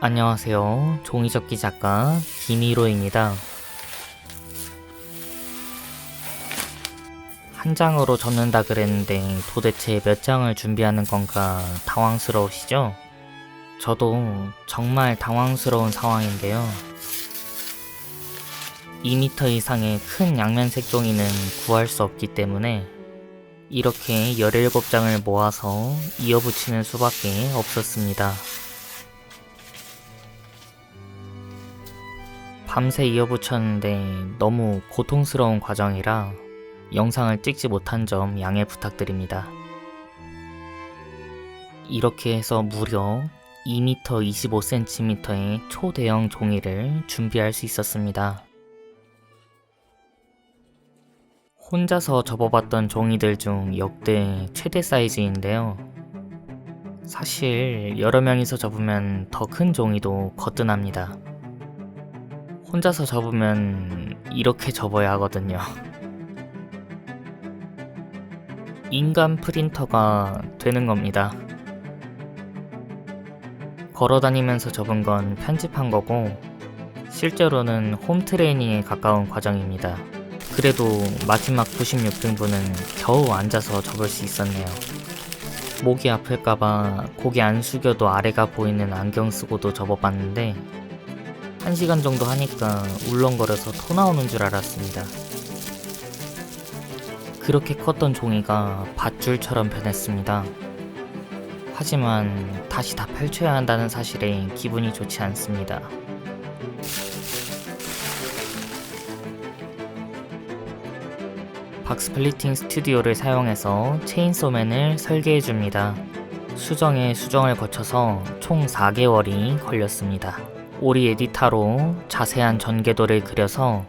안녕하세요. 종이접기 작가 김일호입니다. 한 장으로 접는다 그랬는데 도대체 몇 장을 준비하는 건가 당황스러우시죠? 저도 정말 당황스러운 상황인데요. 2m 이상의 큰 양면색 종이는 구할 수 없기 때문에 이렇게 17장을 모아서 이어붙이는 수밖에 없었습니다. 밤새 이어붙였는데 너무 고통스러운 과정이라 영상을 찍지 못한 점 양해 부탁드립니다. 이렇게 해서 무려 2m 25cm의 초대형 종이를 준비할 수 있었습니다. 혼자서 접어봤던 종이들 중 역대 최대 사이즈인데요. 사실 여러 명이서 접으면 더 큰 종이도 거뜬합니다. 혼자서 접으면 이렇게 접어야 하거든요. 인간 프린터가 되는 겁니다. 걸어다니면서 접은 건 편집한 거고 실제로는 홈 트레이닝에 가까운 과정입니다. 그래도 마지막 96등분은 겨우 앉아서 접을 수 있었네요. 목이 아플까봐 고개 안 숙여도 아래가 보이는 안경 쓰고도 접어봤는데 1시간 정도 하니까 울렁거려서 토 나오는 줄 알았습니다. 그렇게 컸던 종이가 밧줄처럼 변했습니다. 하지만 다시 다 펼쳐야 한다는 사실에 기분이 좋지 않습니다. 박스플리팅 스튜디오를 사용해서 체인소맨을 설계해줍니다. 수정에 수정을 거쳐서 총 4개월이 걸렸습니다. 오리 에디터로 자세한 전개도를 그려서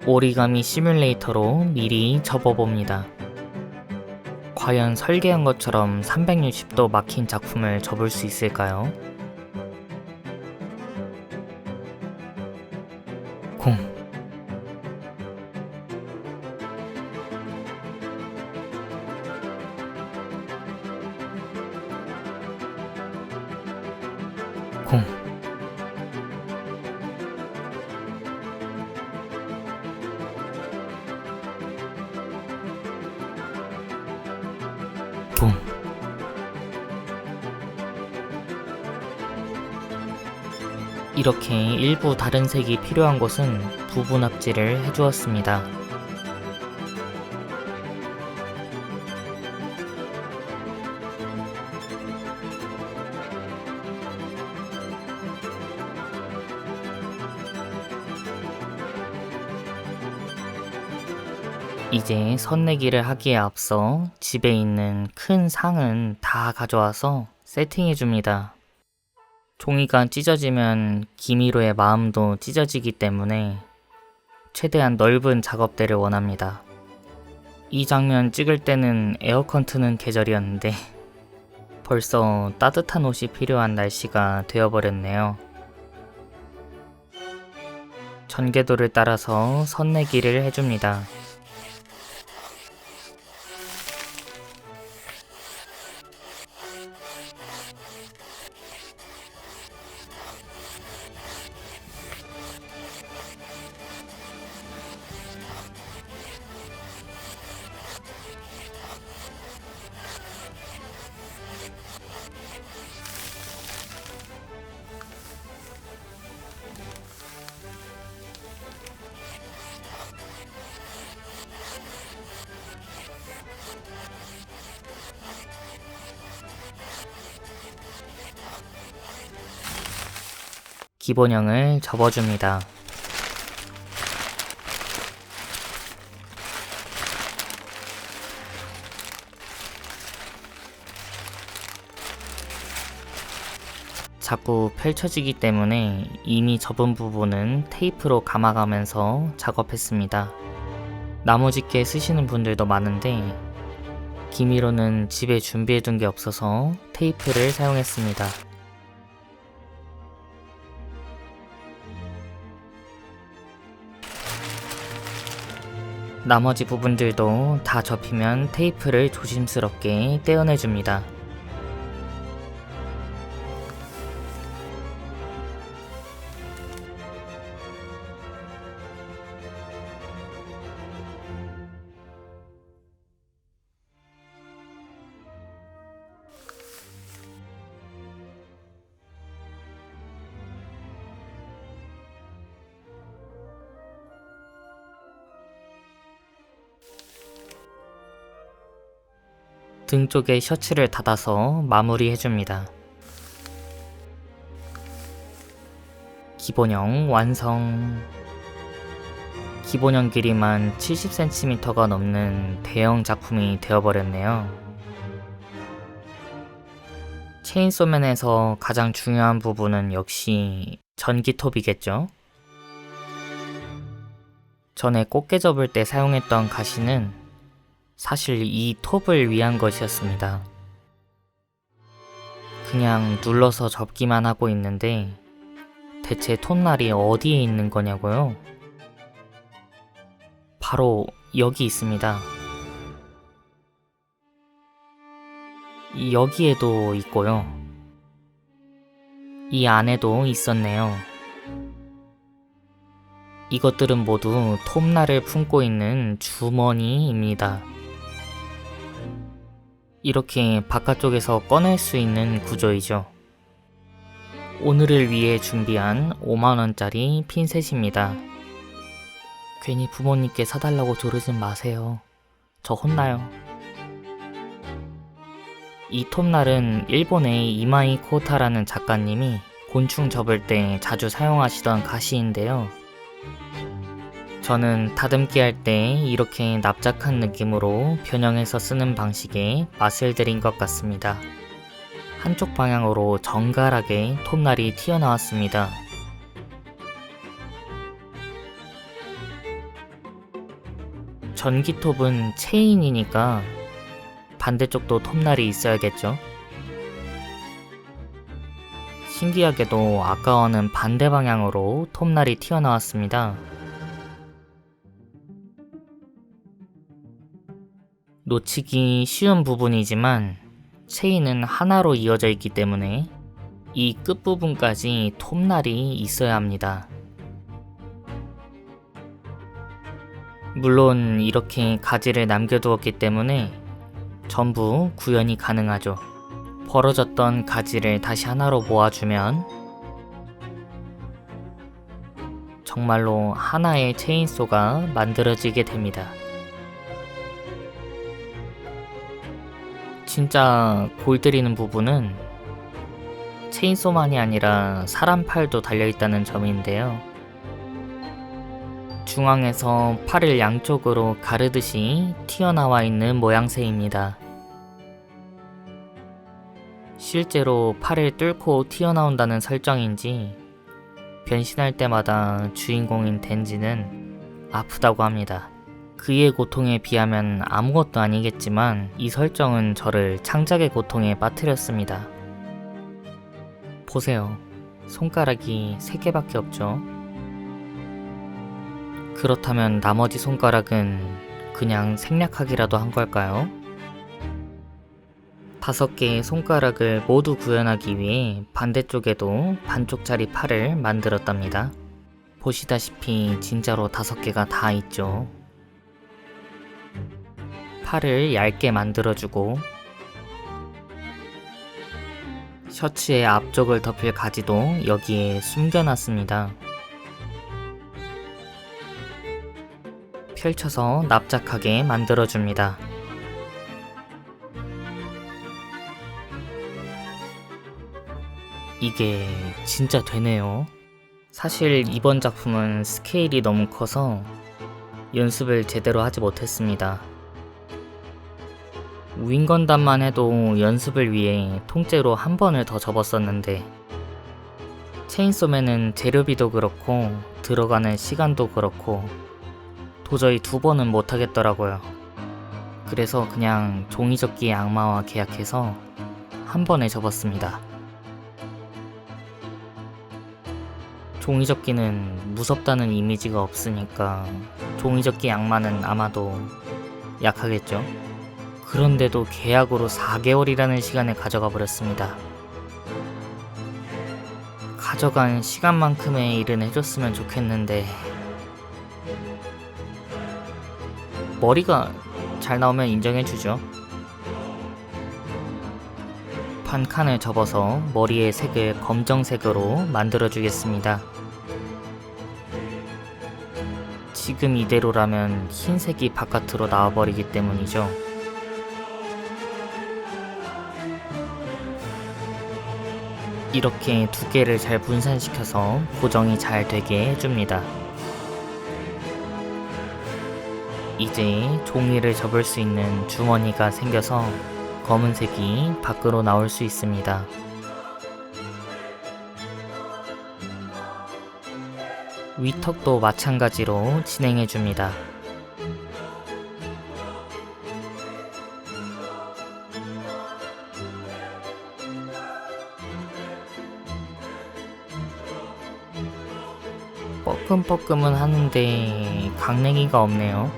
오리가미 시뮬레이터로 미리 접어봅니다. 과연 설계한 것처럼 360도 막힌 작품을 접을 수 있을까요? 공 공 붐 이렇게 일부 다른 색이 필요한 곳은 부분 합지를 해주었습니다. 이제 선내기를 하기에 앞서 집에 있는 큰 상은 다 가져와서 세팅해줍니다. 종이가 찢어지면 김희로의 마음도 찢어지기 때문에 최대한 넓은 작업대를 원합니다. 이 장면 찍을 때는 에어컨 트는 계절이었는데 벌써 따뜻한 옷이 필요한 날씨가 되어버렸네요. 전개도를 따라서 선내기를 해줍니다. 기본형을 접어줍니다. 자꾸 펼쳐지기 때문에 이미 접은 부분은 테이프로 감아가면서 작업했습니다. 나무집게 쓰시는 분들도 많은데 김희로는 집에 준비해둔 게 없어서 테이프를 사용했습니다. 나머지 부분들도 다 접히면 테이프를 조심스럽게 떼어내줍니다. 등 쪽에 셔츠를 닫아서 마무리해줍니다. 기본형 완성. 기본형 길이만 70cm가 넘는 대형 작품이 되어버렸네요. 체인소맨에서 가장 중요한 부분은 역시 전기톱이겠죠? 전에 꽃게 접을 때 사용했던 가시는 사실 이 톱을 위한 것이었습니다. 그냥 눌러서 접기만 하고 있는데 대체 톱날이 어디에 있는 거냐고요? 바로 여기 있습니다. 여기에도 있고요. 이 안에도 있었네요. 이것들은 모두 톱날을 품고 있는 주머니입니다. 이렇게 바깥쪽에서 꺼낼 수 있는 구조이죠. 오늘을 위해 준비한 5만원짜리 핀셋입니다. 괜히 부모님께 사달라고 조르진 마세요. 저 혼나요. 이 톱날은 일본의 이마이 코타라는 작가님이 곤충 접을 때 자주 사용하시던 가시인데요. 저는 다듬기 할 때 이렇게 납작한 느낌으로 변형해서 쓰는 방식에 맛을 들인 것 같습니다. 한쪽 방향으로 정갈하게 톱날이 튀어나왔습니다. 전기톱은 체인이니까 반대쪽도 톱날이 있어야겠죠? 신기하게도 아까와는 반대 방향으로 톱날이 튀어나왔습니다. 놓치기 쉬운 부분이지만 체인은 하나로 이어져 있기 때문에 이 끝부분까지 톱날이 있어야 합니다. 물론 이렇게 가지를 남겨두었기 때문에 전부 구현이 가능하죠. 벌어졌던 가지를 다시 하나로 모아주면 정말로 하나의 체인소가 만들어지게 됩니다. 진짜 골 때리는 부분은 체인소만이 아니라 사람 팔도 달려있다는 점인데요. 중앙에서 팔을 양쪽으로 가르듯이 튀어나와 있는 모양새입니다. 실제로 팔을 뚫고 튀어나온다는 설정인지 변신할 때마다 주인공인 덴지는 아프다고 합니다. 그의 고통에 비하면 아무것도 아니겠지만 이 설정은 저를 창작의 고통에 빠뜨렸습니다. 보세요. 손가락이 3개밖에 없죠. 그렇다면 나머지 손가락은 그냥 생략하기라도 한 걸까요? 5개의 손가락을 모두 구현하기 위해 반대쪽에도 반쪽짜리 팔을 만들었답니다. 보시다시피 진짜로 5개가 다 있죠. 팔을 얇게 만들어주고 셔츠의 앞쪽을 덮을 가지도 여기에 숨겨놨습니다. 펼쳐서 납작하게 만들어줍니다. 이게 진짜 되네요. 사실 이번 작품은 스케일이 너무 커서 연습을 제대로 하지 못했습니다. 윙건담만 해도 연습을 위해 통째로 한 번을 더 접었었는데 체인소맨은 재료비도 그렇고 들어가는 시간도 그렇고 도저히 2번은 못하겠더라고요. 그래서 그냥 종이접기의 악마와 계약해서 한 번에 접었습니다. 종이접기는 무섭다는 이미지가 없으니까 종이접기 악마는 아마도 약하겠죠? 그런데도 계약으로 4개월이라는 시간을 가져가 버렸습니다. 가져간 시간만큼의 일은 해줬으면 좋겠는데 머리가 잘 나오면 인정해주죠. 반칸을 접어서 머리의 색을 검정색으로 만들어주겠습니다. 지금 이대로라면 흰색이 바깥으로 나와버리기 때문이죠. 이렇게 두께를 잘 분산시켜서 고정이 잘 되게 해줍니다. 이제 종이를 접을 수 있는 주머니가 생겨서 검은색이 밖으로 나올 수 있습니다. 위턱도 마찬가지로 진행해줍니다. 뻐끔뻐끔은 하는데 강냉이가 없네요.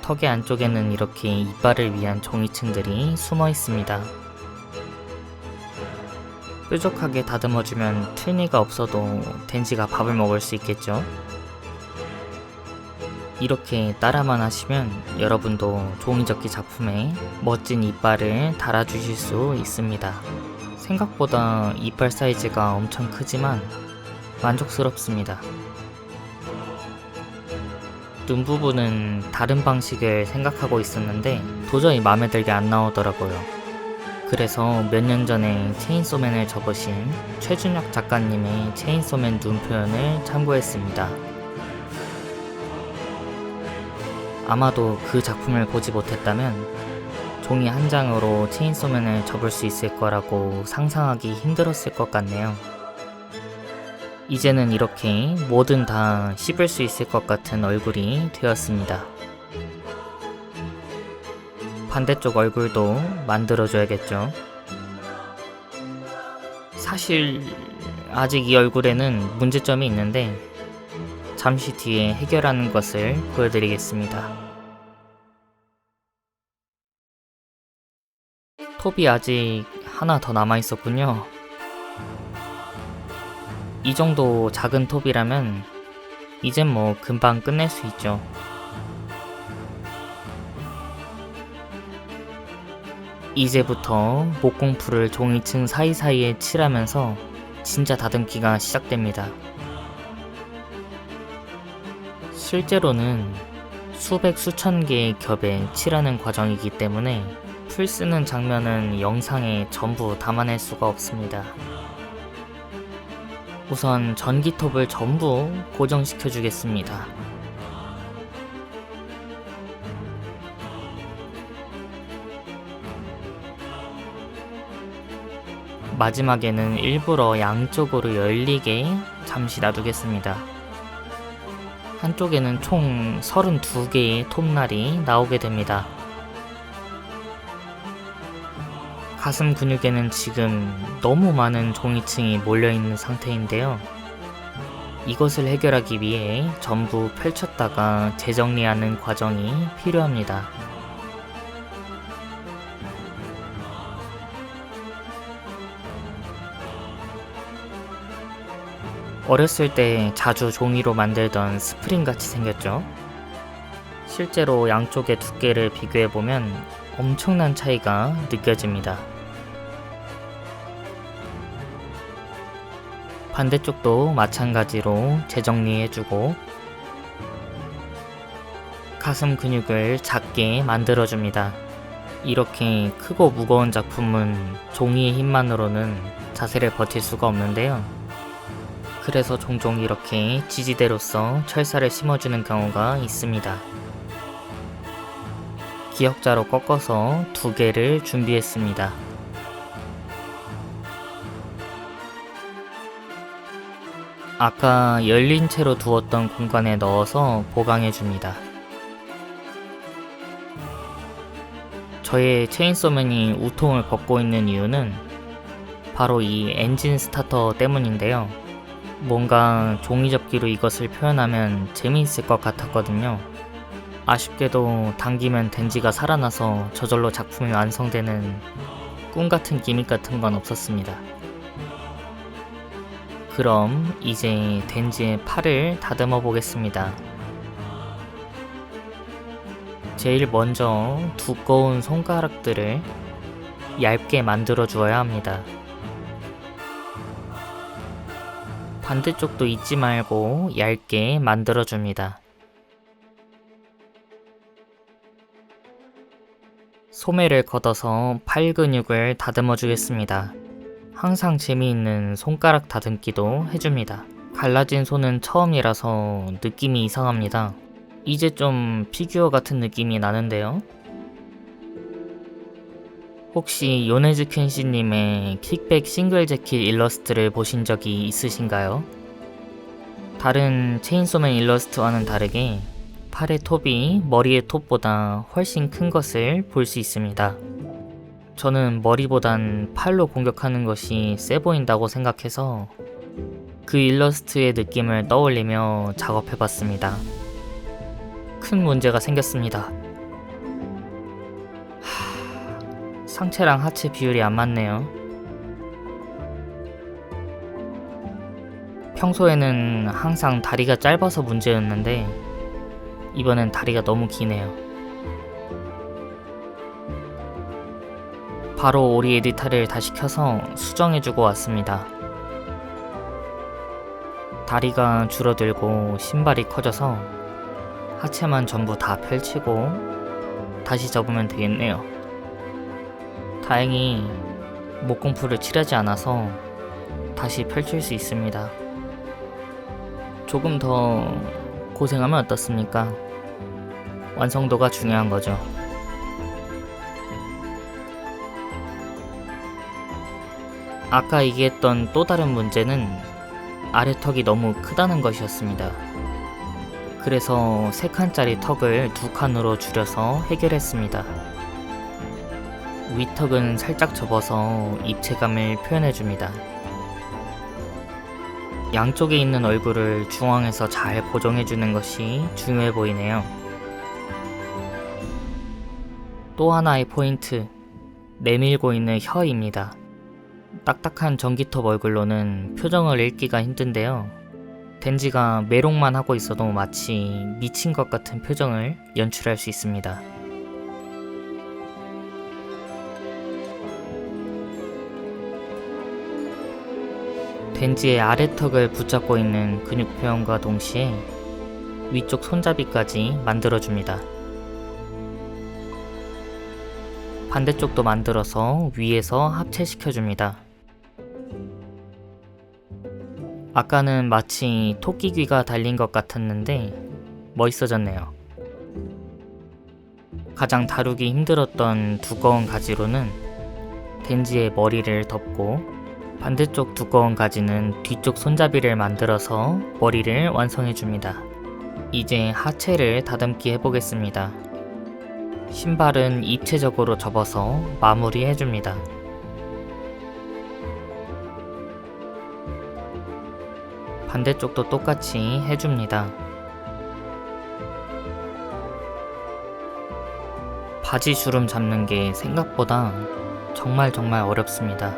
턱의 안쪽에는 이렇게 이빨을 위한 종이층들이 숨어 있습니다. 뾰족하게 다듬어주면 틀니가 없어도 덴지가 밥을 먹을 수 있겠죠? 이렇게 따라만 하시면 여러분도 종이접기 작품에 멋진 이빨을 달아주실 수 있습니다. 생각보다 이빨 사이즈가 엄청 크지만 만족스럽습니다. 눈 부분은 다른 방식을 생각하고 있었는데 도저히 마음에 들게 안 나오더라고요. 그래서 몇 년 전에 체인소맨을 접으신 최준혁 작가님의 체인소맨 눈 표현을 참고했습니다. 아마도 그 작품을 보지 못했다면 종이 한 장으로 체인소맨을 접을 수 있을 거라고 상상하기 힘들었을 것 같네요. 이제는 이렇게 뭐든 다 씹을 수 있을 것 같은 얼굴이 되었습니다. 반대쪽 얼굴도 만들어줘야겠죠. 사실 아직 이 얼굴에는 문제점이 있는데 잠시 뒤에 해결하는 것을 보여드리겠습니다. 톱이 아직 하나 더 남아있었군요. 이 정도 작은 톱이라면 이젠 뭐 금방 끝낼 수 있죠. 이제부터 목공풀을 종이층 사이사이에 칠하면서 진짜 다듬기가 시작됩니다. 실제로는 수백 수천 개의 겹에 칠하는 과정이기 때문에 풀 쓰는 장면은 영상에 전부 담아낼 수가 없습니다. 우선 전기톱을 전부 고정시켜 주겠습니다. 마지막에는 일부러 양쪽으로 열리게 잠시 놔두겠습니다. 한쪽에는 총 32개의 톱날이 나오게 됩니다. 가슴 근육에는 지금 너무 많은 종이층이 몰려있는 상태인데요. 이것을 해결하기 위해 전부 펼쳤다가 재정리하는 과정이 필요합니다. 어렸을 때 자주 종이로 만들던 스프링같이 생겼죠? 실제로 양쪽의 두께를 비교해보면 엄청난 차이가 느껴집니다. 반대쪽도 마찬가지로 재정리해주고 가슴 근육을 작게 만들어줍니다. 이렇게 크고 무거운 작품은 종이의 힘만으로는 자세를 버틸 수가 없는데요. 그래서 종종 이렇게 지지대로서 철사를 심어주는 경우가 있습니다. 기역자로 꺾어서 2개를 준비했습니다. 아까 열린 채로 두었던 공간에 넣어서 보강해줍니다. 저의 체인소맨이 우통을 벗고 있는 이유는 바로 이 엔진 스타터 때문인데요. 뭔가 종이접기로 이것을 표현하면 재미있을 것 같았거든요. 아쉽게도 당기면 덴지가 살아나서 저절로 작품이 완성되는 꿈같은 기믹 같은 건 없었습니다. 그럼 이제 덴지의 팔을 다듬어 보겠습니다. 제일 먼저 두꺼운 손가락들을 얇게 만들어 주어야 합니다. 반대쪽도 잊지 말고 얇게 만들어 줍니다. 소매를 걷어서 팔 근육을 다듬어 주겠습니다. 항상 재미있는 손가락 다듬기도 해줍니다. 갈라진 손은 처음이라서 느낌이 이상합니다. 이제 좀 피규어 같은 느낌이 나는데요. 혹시 요네즈 켄시님의 킥백 싱글 재킷 일러스트를 보신 적이 있으신가요? 다른 체인소맨 일러스트와는 다르게 팔의 톱이 머리의 톱보다 훨씬 큰 것을 볼 수 있습니다. 저는 머리보단 팔로 공격하는 것이 세 보인다고 생각해서 그 일러스트의 느낌을 떠올리며 작업해봤습니다. 큰 문제가 생겼습니다. 상체랑 하체 비율이 안 맞네요. 평소에는 항상 다리가 짧아서 문제였는데 이번엔 다리가 너무 기네요. 바로 오리 에디터를 다시 켜서 수정해주고 왔습니다. 다리가 줄어들고 신발이 커져서 하체만 전부 다 펼치고 다시 접으면 되겠네요. 다행히 목공풀을 칠하지 않아서 다시 펼칠 수 있습니다. 조금 더 고생하면 어떻습니까? 완성도가 중요한 거죠. 아까 얘기했던 또 다른 문제는 아래턱이 너무 크다는 것이었습니다. 그래서 3칸짜리 턱을 2칸으로 줄여서 해결했습니다. 윗턱은 살짝 접어서 입체감을 표현해줍니다. 양쪽에 있는 얼굴을 중앙에서 잘 고정해주는 것이 중요해 보이네요. 또 하나의 포인트, 내밀고 있는 혀입니다. 딱딱한 전기톱 얼굴로는 표정을 읽기가 힘든데요. 덴지가 메롱만 하고 있어도 마치 미친 것 같은 표정을 연출할 수 있습니다. 덴지의 아래턱을 붙잡고 있는 근육 표현과 동시에 위쪽 손잡이까지 만들어줍니다. 반대쪽도 만들어서 위에서 합체시켜줍니다. 아까는 마치 토끼 귀가 달린 것 같았는데 멋있어졌네요. 가장 다루기 힘들었던 두꺼운 가지로는 덴지의 머리를 덮고 반대쪽 두꺼운 가지는 뒤쪽 손잡이를 만들어서 머리를 완성해줍니다. 이제 하체를 다듬기 해보겠습니다. 신발은 입체적으로 접어서 마무리해줍니다. 반대쪽도 똑같이 해줍니다. 바지 주름 잡는 게 생각보다 정말 어렵습니다.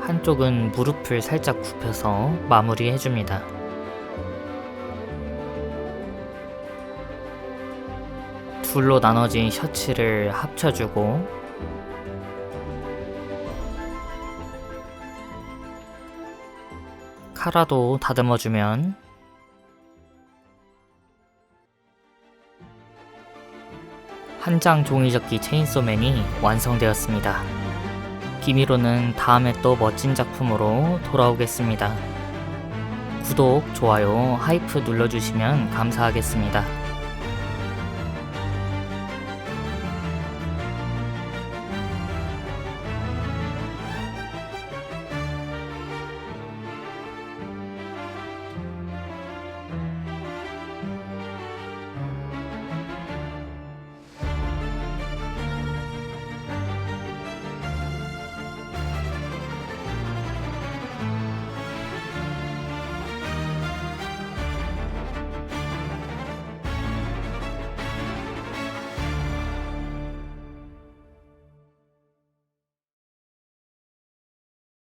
한쪽은 무릎을 살짝 굽혀서 마무리해줍니다. 둘로 나눠진 셔츠를 합쳐주고 카라도 다듬어주면 한장 종이접기 체인소맨이 완성되었습니다. 비밀로는 다음에 또 멋진 작품으로 돌아오겠습니다. 구독, 좋아요, 하이프 눌러주시면 감사하겠습니다.